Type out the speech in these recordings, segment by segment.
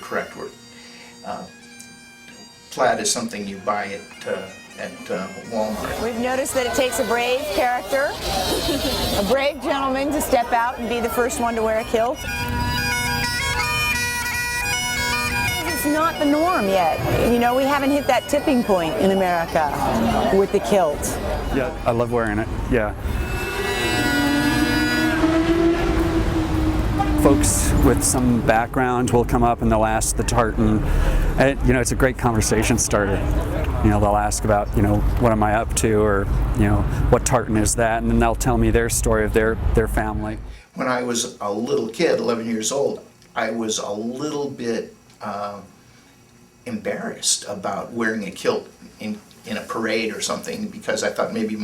correct word. Plaid is something you buy at Walmart. We've noticed that it takes a brave character, a brave gentleman to step out and be the first one to wear a kilt. It's not the norm yet. You know, we haven't hit that tipping point in America with the kilt. Yeah, I love wearing it, yeah. Folks with some background will come up and they'll ask the tartan. And, you know, it's a great conversation starter. You know, they'll ask about, you know, what am I up to, or, you know, what tartan is that, and then they'll tell me their story of their family. When I was a little kid, 11 years old, I was a little bit embarrassed about wearing a kilt in a parade or something, because I thought maybe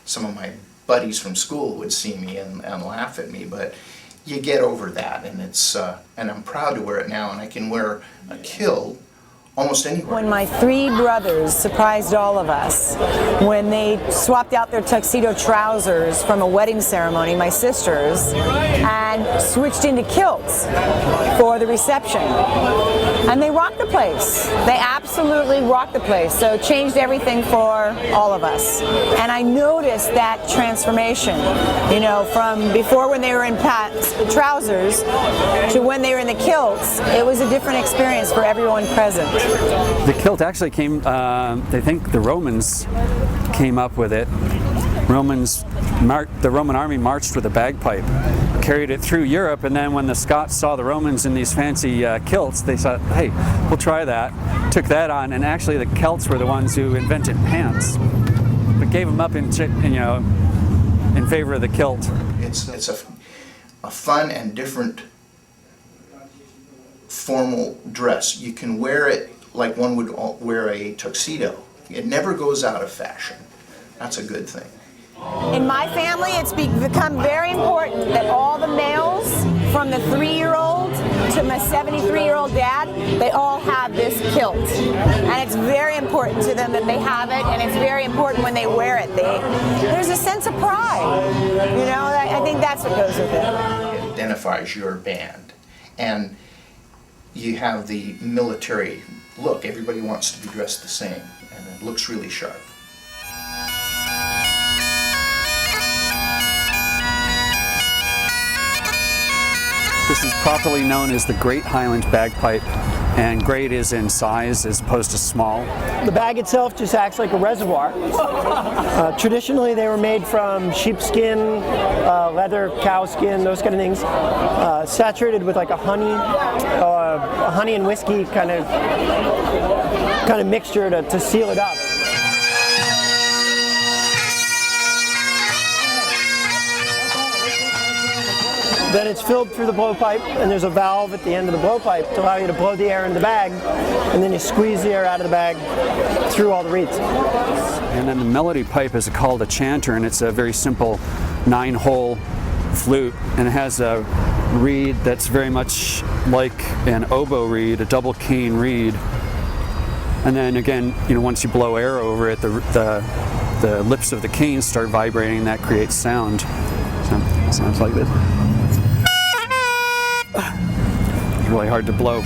some of my buddies from school would see me and laugh at me, but you get over that, and and I'm proud to wear it now, and I can wear a kilt almost anywhere. When my three brothers surprised all of us, when they swapped out their tuxedo trousers from a wedding ceremony, my sisters, and switched into kilts for the reception. And they rocked the place. They absolutely rocked the place. So it changed everything for all of us. And I noticed that transformation, you know, from before when they were in trousers to when they were in the kilts. It was a different experience for everyone present. The kilt actually came, they think the Romans came up with it. The Roman army marched with a bagpipe, carried it through Europe, and then when the Scots saw the Romans in these fancy kilts, they thought, hey, we'll try that. Took that on, and actually the Celts were the ones who invented pants, but gave them up in favor of the kilt. It's a fun and different formal dress. You can wear it like one would wear a tuxedo. It never goes out of fashion. That's a good thing. In my family, it's become very important that all the males, from the 3-year-old to my 73-year-old dad, they all have this kilt. And it's very important to them that they have it, and it's very important when they wear it. There's a sense of pride. You know, I think that's what goes with it. It identifies your band. And you have the military look. Everybody wants to be dressed the same, and it looks really sharp. This is properly known as the Great Highland Bagpipe, and great is in size as opposed to small. The bag itself just acts like a reservoir. Traditionally, they were made from sheepskin, leather, cow skin, those kind of things, saturated with like a honey and whiskey kind of mixture to seal it up. Then it's filled through the blowpipe, and there's a valve at the end of the blowpipe to allow you to blow the air in the bag, and then you squeeze the air out of the bag through all the reeds. And then the melody pipe is called a chanter, and it's a very simple 9-hole flute, and it has a reed that's very much like an oboe reed, a double cane reed. And then again, you know, once you blow air over it, the lips of the cane start vibrating, and that creates sound. So it sounds like this. It's really hard to blow.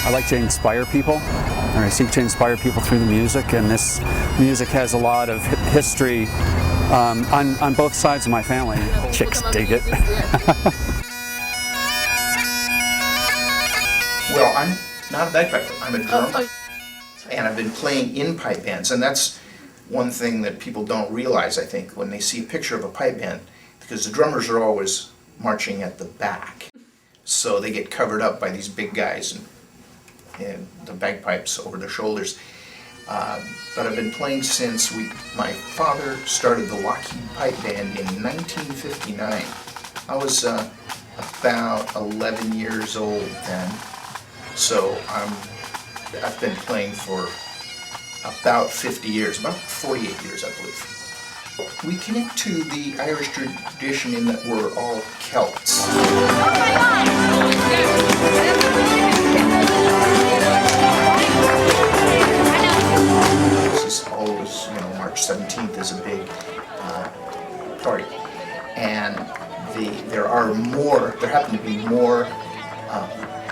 I like to inspire people, or I seek to inspire people through the music, and this music has a lot of history on both sides of my family. Chicks dig it. Well, I'm not a bagpiper, I'm a drummer. And I've been playing in pipe bands, and that's one thing that people don't realize, I think, when they see a picture of a pipe band, because the drummers are always marching at the back. So they get covered up by these big guys and the bagpipes over their shoulders. But I've been playing since my father started the Lockheed Pipe Band in 1959. I was about 11 years old then, so I've been playing for about 50 years, about 48 years, I believe. We connect to the Irish tradition in that we're all Celts. This is always, you know, March 17th is a big party, and they're there happen to be more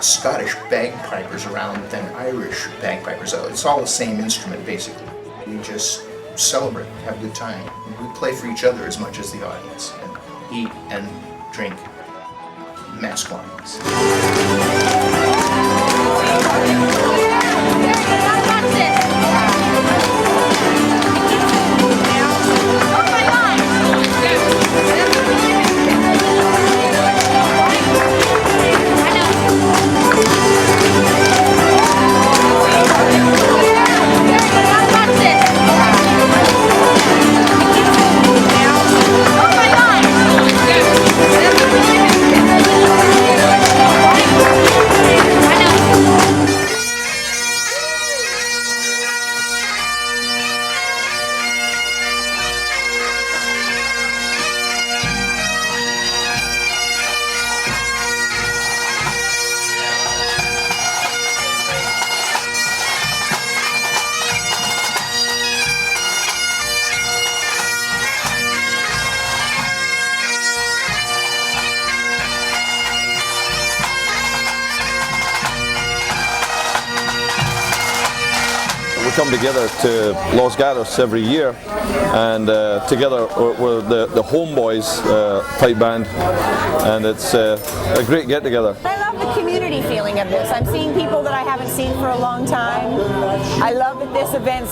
Scottish bagpipers around than Irish bagpipers. It's all the same instrument, basically. We just celebrate, have a good time. We play for each other as much as the audience, and eat and drink mass quantities. We come together to Los Gatos every year, and together we're the Homeboys pipe band, and it's a great get-together. I love the community feeling of this. I'm seeing people that I haven't seen for a long time. I love that this event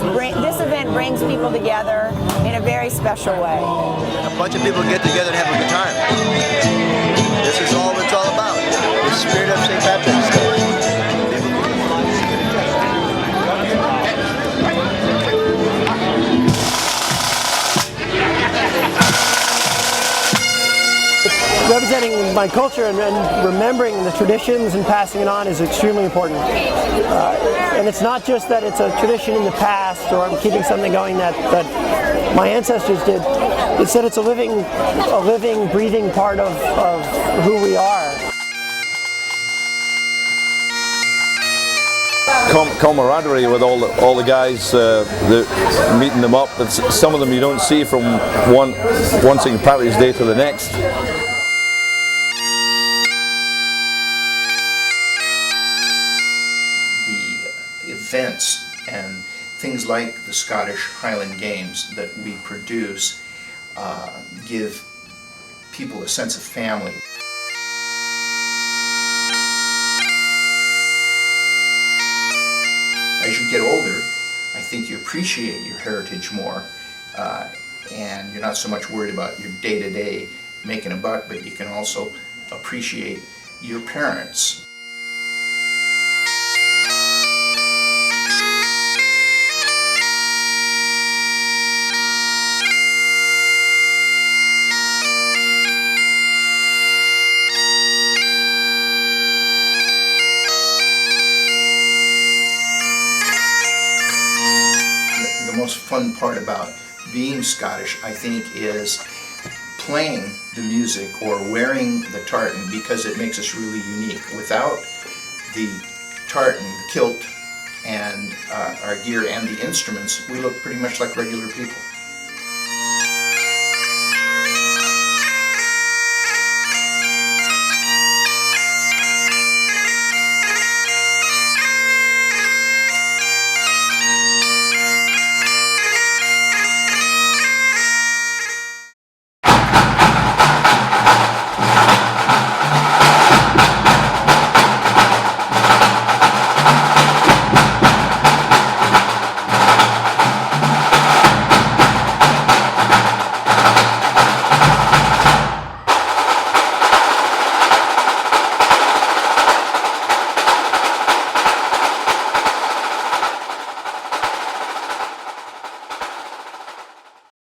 brings people together in a very special way. A bunch of people get together and have a good time. This is all it's all about. The spirit of St. Patrick's Day. Representing my culture and remembering the traditions and passing it on is extremely important. And it's not just that it's a tradition in the past or I'm keeping something going that my ancestors did. It's that it's a living, breathing part of who we are. Camaraderie with all the guys, meeting them up. Some of them you don't see from one St. Patrick's Day to the next. The events and things like the Scottish Highland Games that we produce give people a sense of family. As you get older, I think you appreciate your heritage more, and you're not so much worried about your day-to-day making a buck, but you can also appreciate your parents. The most fun part about being Scottish, I think, is playing the music or wearing the tartan, because it makes us really unique. Without the tartan, the kilt, and our gear and the instruments, we look pretty much like regular people.